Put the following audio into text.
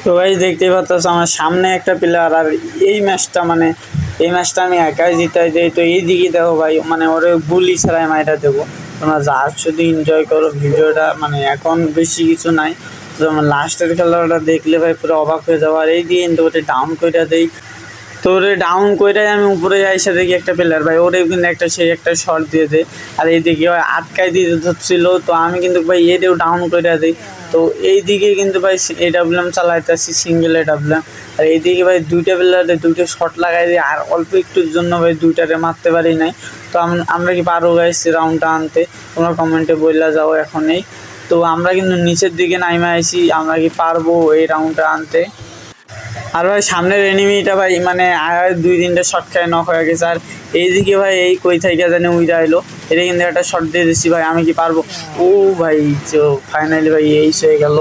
তো ভাই দেখতেই পাচ্ছ আমার সামনে একটা প্লেয়ার, আর এই ম্যাচটা আমি একাই জিতাই দেই। তো এই দিকে দেখো ভাই, মানে ওরে গুলি ছাড়াই মাইরা দেবো। তোমরা যা শুধু এনজয় করো ভিডিওটা, মানে এখন বেশি কিছু নাই। তো আমার লাস্টের খেলাটা দেখলে ভাই পুরো অবাক হয়ে যাবো। আর এই দিয়ে কিন্তু ওটা ডাউন করে দেই। তো ওরে ডাউন করে আমি উপরে আইসা দেখি একটা প্লেয়ার ভাই, ওরে কিন্তু সেই একটা শট দিয়ে দেয়। আর এইদিকে আটকাই দিয়ে ধরছিল, তো আমি কিন্তু ভাই এটাও ডাউন করে দিই। তো এইদিকে কিন্তু ভাই এডাব্লিউএম চালাইতেছি, সিঙ্গেল এডাব্লিউএম। আর এইদিকে ভাই দুইটা প্লেয়ারে দুইটা শট লাগাই দিই, আর অল্প একটুর জন্য ভাই দুইটারে মারতে পারি নাই। তো আমরা কি পারবো গাইস রাউন্ডটা আনতে? তোমরা কমেন্টে বললা যাও এখনই। তো আমরা কিন্তু নিচের দিকে নাইমে আইছি, আমরা কি পারবো এই রাউন্ডটা আনতে? আর ভাই সামনের এনিমিটা ভাই মানে আর 2-3টা শট খেয়ে নক হয়ে গেছে। আর এইদিকে ভাই এই কই থেকে জানি উইরা এলো, এটা কিন্তু একটা শট দিয়ে দিচ্ছি ভাই, আমি কি পারবো? ও ভাই, তো ফাইনালি ভাই এইস হয়ে গেল।